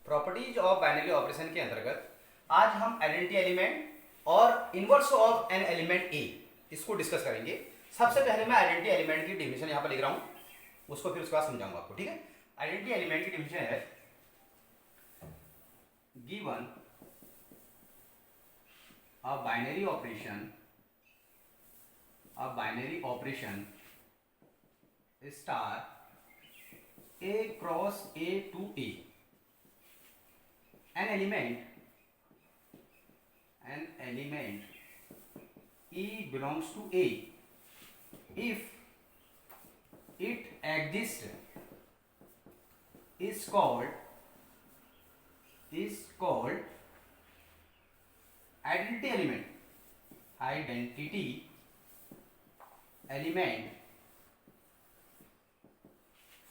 Properties of binary operation के अंतर्गत आज हम आइडेंटिटी एलिमेंट और इनवर्स ऑफ एन एलिमेंट ए इसको डिस्कस करेंगे। सबसे पहले मैं आइडेंटिटी एलिमेंट की डिफिनेशन यहाँ पर लिख रहा हूँ, उसको फिर उसके बाद समझाऊंगा आपको। ठीक है, आइडेंटिटी एलिमेंट की डिफिनेशन है given a binary operation star A cross A to A, an element E belongs to A if it exists is called identity element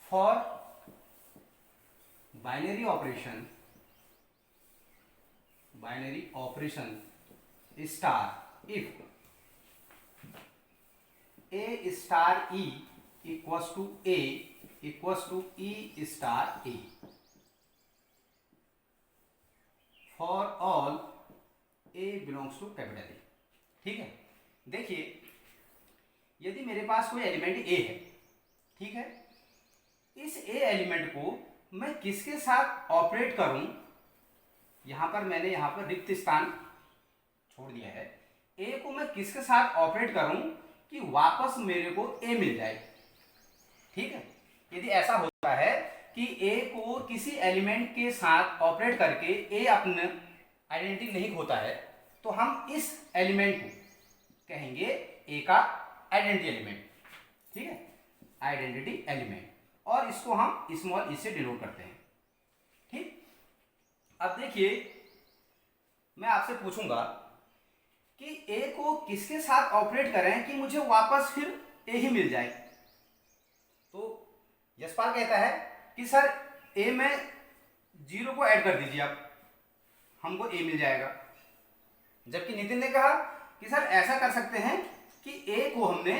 for binary operation star if A star E equals to E star A for all A belongs to capital A। ठीक है, देखिए यदि मेरे पास कोई element A है, ठीक है, इस A एलिमेंट को मैं किसके साथ ऑपरेट करूं, यहां पर मैंने यहां पर रिक्त स्थान छोड़ दिया है। A को मैं किसके साथ ऑपरेट करूं कि वापस मेरे को A मिल जाए। ठीक है, यदि ऐसा होता है कि A को किसी एलिमेंट के साथ ऑपरेट करके A अपना आइडेंटिटी नहीं खोता है, तो हम इस एलिमेंट को कहेंगे A का आइडेंटिटी एलिमेंट। ठीक है, आइडेंटिटी एलिमेंट, और इसको हम स्मॉल ई से डिनोट करते हैं। ठीक, अब देखिए मैं आपसे पूछूंगा कि ए को किसके साथ ऑपरेट करें कि मुझे वापस फिर ए ही मिल जाए। तो यशपाल कहता है कि सर ए में 0 को ऐड कर दीजिए आप, हमको ए मिल जाएगा। जबकि नितिन ने कहा कि सर ऐसा कर सकते हैं कि ए को हमने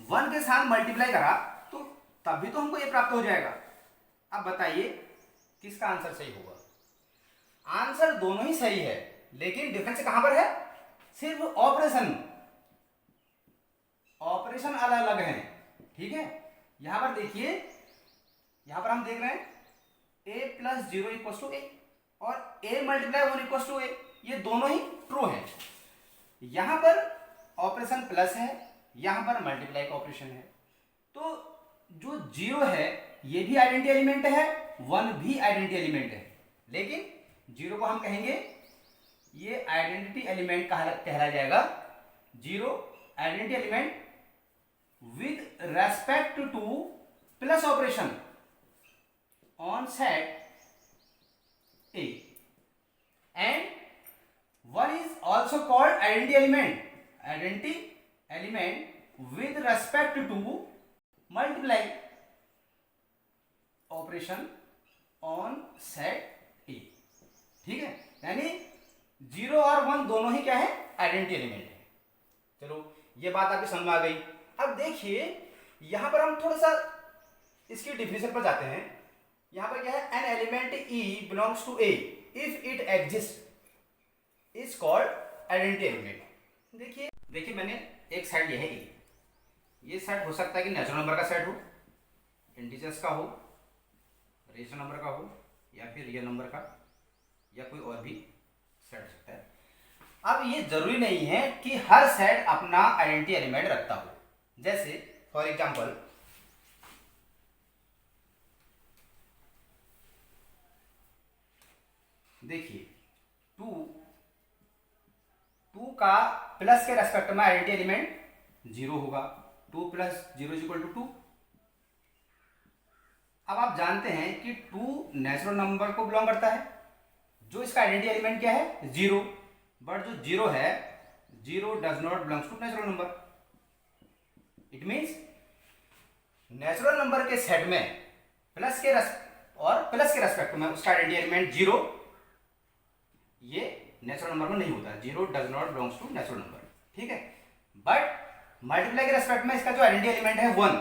1 के साथ मल्टीप्लाई करा तो तब भी तो हमको ये प्राप्त हो जाएगा। अब बताइए किसका आंसर सही होगा। आंसर दोनों ही सही है, लेकिन डिफरेंस कहां पर है, सिर्फ ऑपरेशन अलग अलग है। ठीक है, यहां पर देखिए, यहां पर हम देख रहे हैं a प्लस 0 इक्वल टू ए और a मल्टीप्लाई 1 इक्वल टू ए, ये दोनों ही ट्रू है। यहां पर ऑपरेशन प्लस है, यहां पर मल्टीप्लाई का ऑपरेशन है। तो जो 0 है ये भी आइडेंटिटी एलिमेंट है, 1 भी आइडेंटिटी एलिमेंट है, लेकिन 0 को हम कहेंगे ये आइडेंटिटी एलिमेंट कहलाया जाएगा। 0 identity element with respect two plus operation on set A, and 1 is also called identity element with respect to multiply operation on set ए। ठीक है, यानी 0 और 1 दोनों ही क्या है, आइडेंटिटी एलिमेंट है। चलो ये बात आपकी समझ में आ गई। अब देखिए यहां पर हम थोड़ा सा इसकी डिफिनेशन पर जाते हैं। यहां पर क्या है, an element E belongs to A if it exist is called identity element. देखिए मैंने एक साइड ये है ए, ये सेट हो सकता है कि नेचुरल नंबर का सेट हो, इंटीजर्स का हो, रेशनल नंबर का हो, या फिर रियल नंबर का, या कोई और भी सेट हो सकता है। अब ये जरूरी नहीं है कि हर सेट अपना आइडेंटिटी एलिमेंट रखता हो। जैसे फॉर एग्जांपल देखिए 2 का प्लस के रेस्पेक्ट में आइडेंटिटी एलिमेंट 0 होगा। 2 प्लस 0 इक्वल टू 2। अब आप जानते हैं कि 2 नेचुरल नंबर को बिलोंग करता है, जो इसका आइडेंटिटी एलिमेंट क्या है, 0। बट जो 0 है, 0 does not belongs to natural number. It means natural number के सेट में प्लस के रेस्पेक्ट में उसका आइडेंटिटी एलिमेंट 0, ये नेचुरल नंबर में नहीं होता। 0 does not belongs to natural number. ठीक है, बट मल्टीप्लाई के रेस्पेक्ट में इसका जो आइडेंटिटी एलिमेंट है 1,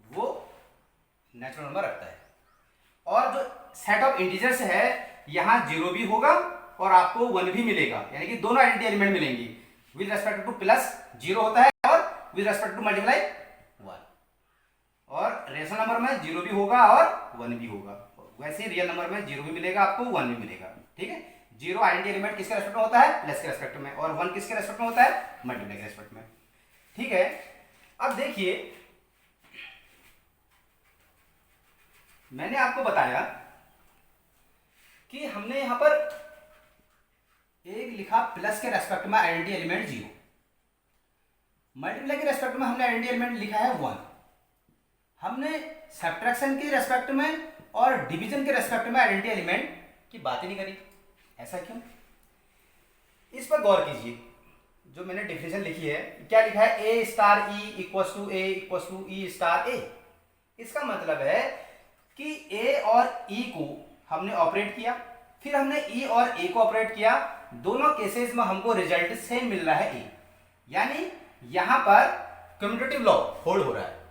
वो नेचुरल नंबर रखता है। और जो सेट ऑफ इंटीजर्स है, यहाँ 0 भी होगा और आपको 1 भी मिलेगा, यानी कि दोनों आइडेंटिटी एलिमेंट मिलेंगी। विद रेस्पेक्ट टू प्लस 0 होता है और विद रेस्पेक्ट टू मल्टीप्लाई 1। और रेशनल नंबर में 0 भी होगा और 1 भी होगा, वैसे रियल नंबर में 0 भी मिलेगा आपको, 1 भी मिलेगा। ठीक है, 0 आइडेंटिटी एलिमेंट किसके रेस्पेक्ट में होता है? प्लस के रेस्पेक्ट में, और 1 किसके रेस्पेक्ट में होता है? मल्टीप्लाई के रेस्पेक्ट में। ठीक है, अब देखिए मैंने आपको बताया कि हमने यहां पर एक लिखा प्लस के रेस्पेक्ट में आइडेंटिटी एलिमेंट 0, मल्टीप्लाई के रेस्पेक्ट में हमने आइडेंटिटी एलिमेंट लिखा है 1, हमने सब्ट्रैक्शन के रेस्पेक्ट में और डिवीजन के रेस्पेक्ट में आइडेंटिटी एलिमेंट की बात ही नहीं करी। ऐसा क्यों? इस पर गौर कीजिए। जो मैंने डिफिनेशन लिखी है, क्या लिखा है? A star E equals to A equals to E star A. इसका मतलब है कि ए और ई को हमने ऑपरेट किया, फिर हमने ई और ए को ऑपरेट किया, दोनों केसेस में हमको रिजल्ट सेम मिल रहा है ए, यानी यहां पर कम्यूटेटिव लॉ होल्ड हो रहा है।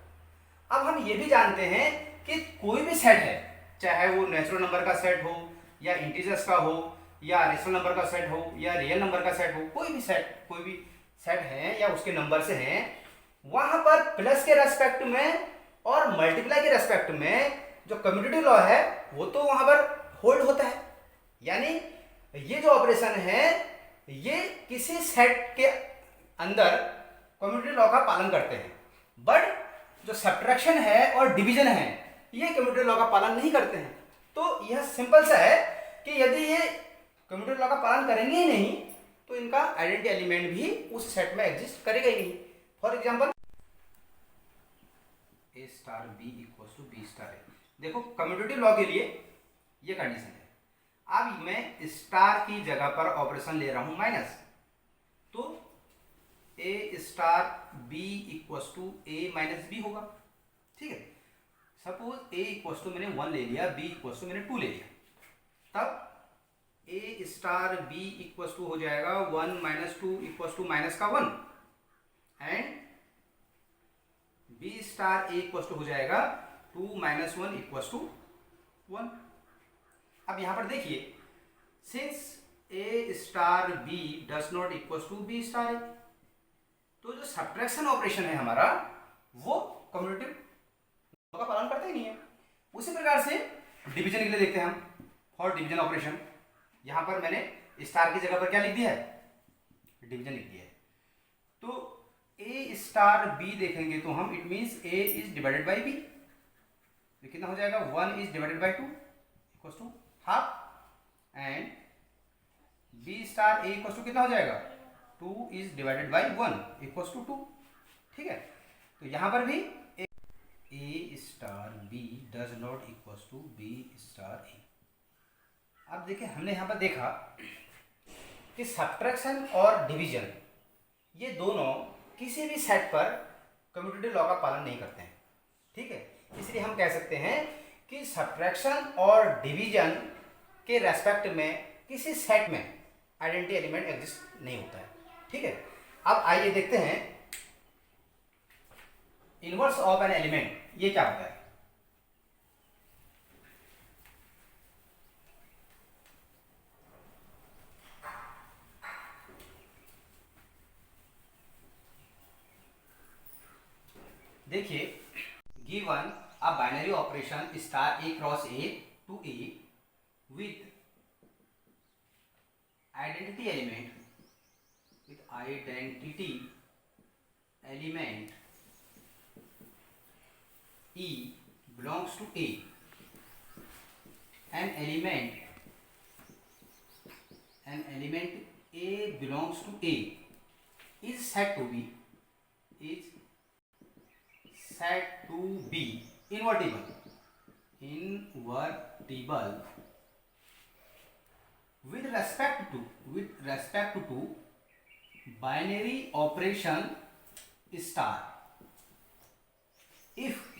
अब हम ये भी जानते हैं कि कोई भी सेट है, चाहे वो नेचुरल नंबर का सेट हो या इंटीजर्स का हो या रेशनल नंबर का सेट हो या रियल नंबर का सेट हो, कोई भी सेट है या उसके नंबर से हैं, वहां पर प्लस के रेस्पेक्ट में और मल्टीप्लाई के रेस्पेक्ट में जो कम्यूटेटिव लॉ है वो तो वहां पर होल्ड होता है। यानी ये जो ऑपरेशन है ये किसी सेट के अंदर कम्यूटेटिव लॉ का पालन करते हैं, बट जो सब्ट्रैक्शन है और डिवीजन है ये कम्यूटेटिव लॉ का पालन नहीं करते हैं। तो यह सिंपल सा है कि यदि ये कम्यूटेटिव लॉ का पालन करेंगे ही नहीं तो इनका आइडेंटिटी एलिमेंट भी उस सेट में एग्जिस्ट करेगा ही नहीं। For example A star B equals to B star A, देखो कम्यूटेटिव लॉ के लिए ये कंडीशन है। अब मैं स्टार की जगह पर ऑपरेशन ले रहा हूं माइनस, तो A star B equals to A minus B होगा। ठीक है, सपोज ए इक्वल्स टू मैंने 1 ले लिया, बी इक्वल्स टू मैंने 2 ले लिया, तब ए स्टार बी इक्वल्स टू हो जाएगा 1 माइनस 2 इक्वल्स टू माइनस का 1, and B star A equals to हो जाएगा 2 माइनस 1 इक्वल्स टू 1। अब यहां पर देखिए, since A star B does not equals to B star A, तो जो सब्ट्रैक्शन ऑपरेशन है हमारा वो कम्यूटेटिव का पालन करता ही नहीं है। उसी प्रकार से डिवीजन के लिए देखते हैं हम, फॉर डिवीजन ऑपरेशन यहां पर मैंने स्टार की जगह पर क्या लिख दिया है? डिवीजन लिख दिया है। तो ए स्टार बी देखेंगे तो हम, it means A is divided by B, तो कितना हो जाएगा? 1 is divided by 2 equals to half, and B star A equals to कितना हो जाएगा? 2 is divided by 1 equals to 2। ठीक है, तो यहां पर भी A star B does not equals to B star A. अब देखिए, हमने यहां पर देखा कि सब्ट्रैक्शन और डिवीजन ये दोनों किसी भी सेट पर कम्यूटेटिव लॉ का पालन नहीं करते हैं। ठीक है, इसलिए हम कह सकते हैं कि सब्ट्रैक्शन और डिवीजन के रेस्पेक्ट में किसी सेट में आइडेंटिटी एलिमेंट एग्जिस्ट नहीं होता है। ठीक है, अब आइए देखते हैं इनवर्स ऑफ एन एलिमेंट ये क्या होता है। देखिए, given a binary operation star A cross A to A with identity element E belongs to A, an element A belongs to A is said to be invertible with respect to binary operation star if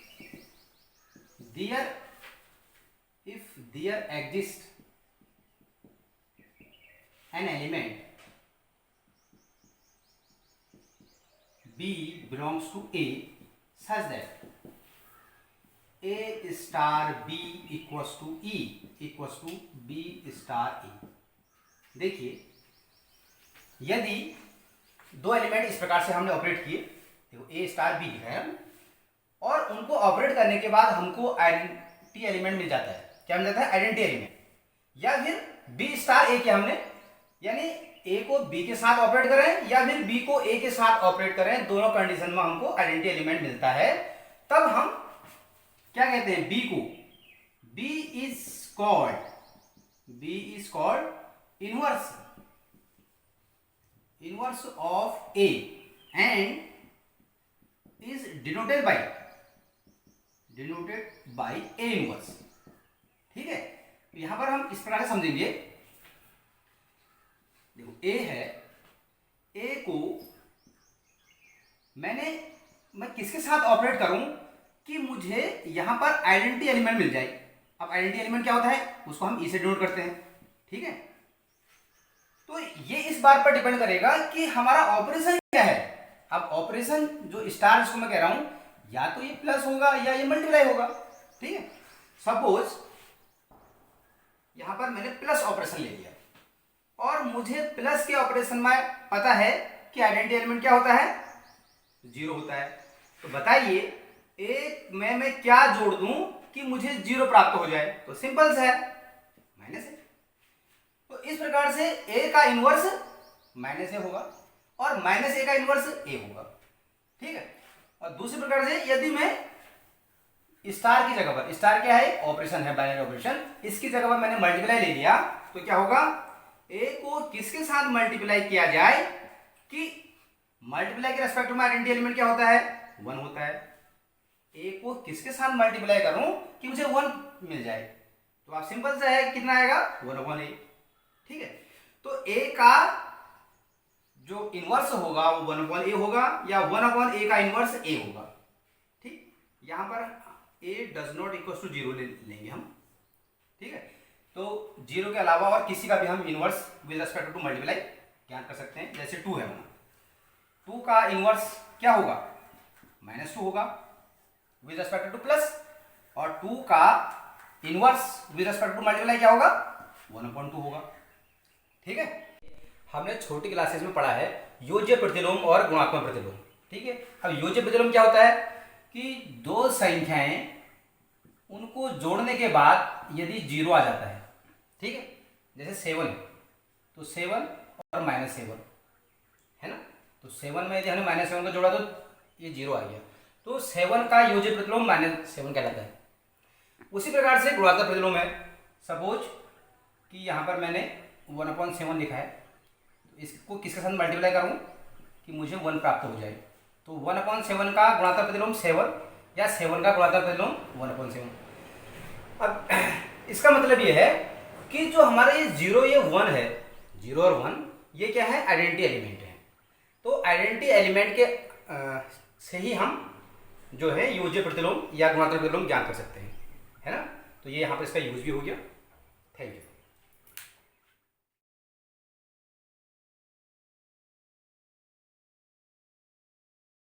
there exists an element B belongs to A such that A star B equals to E equals to B star E. देखिए यदि दो element इस प्रकार से हमने operate किए, देखो ए star B लिखा है, और उनको ऑपरेट करने के बाद हमको आइडेंटिटी एलिमेंट मिल जाता है। क्या मिल जाता है? Identity element. या फिर बी स्टार ए किया हमने, यानी ए को बी के साथ ऑपरेट करें या फिर बी को ए के साथ ऑपरेट करें, दोनों कंडीशन में हमको आइडेंटिटी एलिमेंट मिलता है। तब हम क्या कहते हैं? बी को, B is called inverse of A and is denoted by A inverse. ठीक है, यहां पर हम इस प्रकार से समझेंगे। देखो ए है, ए को मैं किसके साथ ऑपरेट करूं कि मुझे यहां पर आइडेंटिटी एलिमेंट मिल जाए। अब आइडेंटिटी एलिमेंट क्या होता है? उसको हम ई से डिनोट करते हैं। ठीक है, तो ये इस बात पर डिपेंड करेगा कि हमारा ऑपरेशन क्या है। अब ऑपरेशन जो स्टार जिसको मैं कह रहा हूं, या तो ये प्लस होगा या ये मल्टीप्लाई होगा। ठीक है, सपोज यहां पर मैंने प्लस ऑपरेशन ले लिया और मुझे प्लस के ऑपरेशन में पता है कि आइडेंटिटी एलिमेंट क्या होता है? जीरो होता है। तो बताइए ए में मैं क्या जोड़ दूं कि मुझे जीरो प्राप्त हो जाए? तो सिंपल सा है, माइनस है। तो इस प्रकार से ए का इनवर्स माइनस ए होगा और माइनस ए का इनवर्स ए होगा। ठीक है, और दूसरी प्रकार से यदि मैं स्टार की जगह पर, स्टार क्या है? ऑपरेशन है, बाइनरी ऑपरेशन, इसकी जगह पर मैंने मल्टीप्लाई ले लिया, तो क्या होगा? ए को किसके साथ मल्टीप्लाई किया जाए कि मल्टीप्लाई के रेस्पेक्ट में आइडेंटिटी एलिमेंट क्या होता है? 1 होता है। ए को किसके साथ मल्टीप्लाई करूं कि मुझे 1 मिल जाए? तो आप सिंपल से है, कितना आएगा? 1/a। ठीक है, तो ए का जो इनवर्स होगा वो 1/a होगा या 1/a का इनवर्स a होगा। ठीक, यहां पर a does not equal to 0 लेंगे हम। ठीक है, तो 0 के अलावा और किसी का भी हम inverse with respect to multiply ज्ञात कर सकते हैं। जैसे 2 है, 2 का इनवर्स क्या होगा? -2 होगा विद रिस्पेक्ट टू प्लस, और 2 का inverse with respect to multiply क्या होगा? 1/2 होगा। ठीक है, हमने छोटी क्लासेस में पढ़ा है योज्य प्रतिलोम और गुणात्मक प्रतिलोम। ठीक है, अब योज्य प्रतिलोम क्या होता है कि दो संख्याएं, उनको जोड़ने के बाद यदि 0 आ जाता है, ठीक है, जैसे 7 है तो 7 और -7 है ना, तो 7 में यदि हमने -7 को जोड़ा तो ये 0 आ गया, तो 7 का योज्य प्रतिलोम -7 कहलाता है। उसी प्रकार से गुणात्मक प्रतिलोम है। सपोज कि यहाँ पर मैंने 1/7 लिखा है, तो इसको किसके साथ मल्टीप्लाई करूँ कि मुझे 1 प्राप्त हो जाए? तो 1/7 का गुणात्मक प्रतिलोम 7 या 7 का गुणात्मक प्रतिलोम 1/7। अब इसका मतलब ये है कि जो हमारा ये 0 ये 1 है, 0 और 1 ये क्या है? आइडेंटिटी एलिमेंट है। तो आइडेंटिटी एलिमेंट के से ही हम जो है योज्य प्रतिलोम या गुणात्मक प्रतिलोम ज्ञात कर सकते हैं, है ना। तो ये यहाँ पर इसका यूज भी हो गया। Thank you.